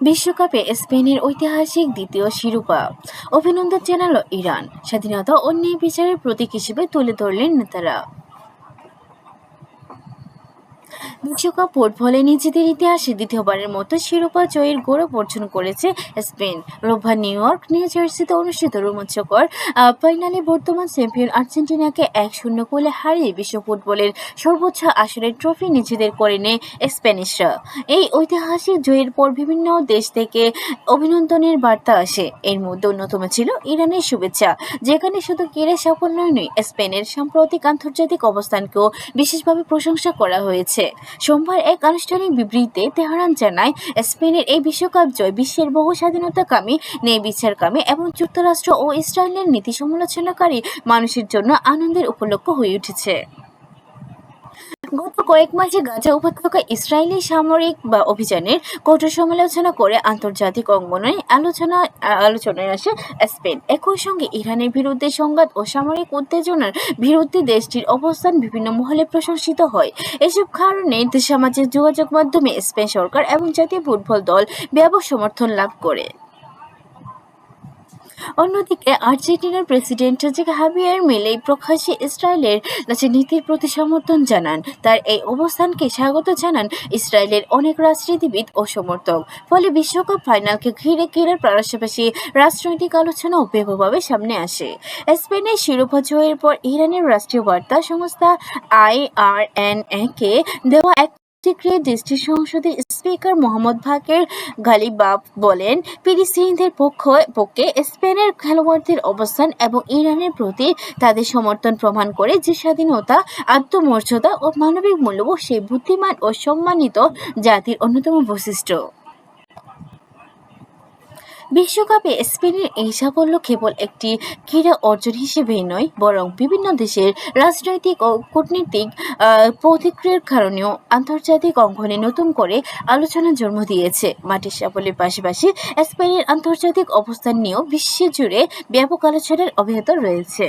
বিশ্বকাপে স্পেনের ঐতিহাসিক দ্বিতীয় শিরোপা অভিনন্দন জানাল ইরান। স্বাধীনতা ও ন্যায় বিচারের প্রতীক হিসেবে তুলে ধরলেন নেতারা। বিশ্বকাপ ফুটবলে নিজেদের ইতিহাসে দ্বিতীয়বারের মতো শিরোপা জয়ের গৌরব অর্জন করেছে স্পেন। রোববার নিউ জার্সিতে অনুষ্ঠিত রোমাঞ্চকর ফাইনালে বর্তমান চ্যাম্পিয়ন আর্জেন্টিনাকে 1-0 গোলে হারিয়ে বিশ্ব ফুটবলের সর্বোচ্চ আসরের ট্রফি নিজেদের করে নেয় স্প্যানিশরা। এই ঐতিহাসিক জয়ের পর বিভিন্ন দেশ থেকে অভিনন্দনের বার্তা আসে। এর মধ্যে অন্যতম ছিল ইরানের শুভেচ্ছা, যেখানে শুধু ক্রীড়া সাফল্যই নয়, স্পেনের সাম্প্রতিক আন্তর্জাতিক অবস্থানকেও বিশেষভাবে প্রশংসা করা হয়েছে। সোমবার এক আনুষ্ঠানিক বিবৃতিতে তেহরান জানায়, স্পেনের এই বিশ্বকাপ জয় বিশ্বের বহু স্বাধীনতাকামী, ন্যায় বিচারকামী এবং যুক্তরাষ্ট্র ও ইসরায়েলের নীতি সমালোচনাকারী মানুষের জন্য আনন্দের উপলক্ষ হয়ে উঠেছে। গত কয়েক মাসে গাজা উপত্যকায় ইসরায়েলি সামরিক অভিযানের কঠোর সমালোচনা করে আন্তর্জাতিক অঙ্গনে আলোচনায় আসে স্পেন। একই সঙ্গে ইরানের বিরুদ্ধে সংঘাত ও সামরিক উত্তেজনার বিরুদ্ধে দেশটির অবস্থান বিভিন্ন মহলে প্রশংসিত হয়। এসব কারণে সামাজিক যোগাযোগ মাধ্যমে স্পেন সরকার এবং জাতীয় ফুটবল দল ব্যাপক সমর্থন লাভ করে। অন্যদিকে আর্জেন্টিনার প্রেসিডেন্ট হাভিয়ের মিলেই প্রকাশ্যে ইসরায়েলের নীতির প্রতি সমর্থন জানান। তার এই অবস্থানকে স্বাগত জানান ইসরায়েলের অনেক রাজনীতিবিদ ও সমর্থক। ফলে বিশ্বকাপ ফাইনালকে ঘিরে ক্রীড়ার পাশাপাশি রাজনৈতিক আলোচনাও ব্যাপকভাবে সামনে আসে। স্পেনের শিরোপা জয়ের পর ইরানের রাষ্ট্রীয় বার্তা সংস্থা IRNA-কে দেওয়া এক প্রতিক্রিয়ায় দেশটির সংসদের স্পিকার মোহাম্মদ বাকের গালিবাফ বলেন, ফিলিস্তিনিদের পক্ষে স্পেনের খেলোয়াড়দের অবস্থান এবং ইরানের প্রতি তাদের সমর্থন প্রমাণ করে যে স্বাধীনতা, আত্মমর্যাদা ও মানবিক মূল্যবোধ সেই বুদ্ধিমান ও সম্মানিত জাতির অন্যতম বৈশিষ্ট্য। বিশ্বকাপে স্পেনের এই সাফল্য কেবল একটি ক্রীড়া অর্জন হিসেবেই নয়, বরং বিভিন্ন দেশের রাজনৈতিক ও কূটনৈতিক প্রতিক্রিয়ার কারণেও আন্তর্জাতিক অঙ্গনে নতুন করে আলোচনা জন্ম দিয়েছে। মাঠের সাফল্যের পাশাপাশি স্পেনের আন্তর্জাতিক অবস্থান নিয়েও বিশ্বজুড়ে ব্যাপক আলোচনার অব্যাহত রয়েছে।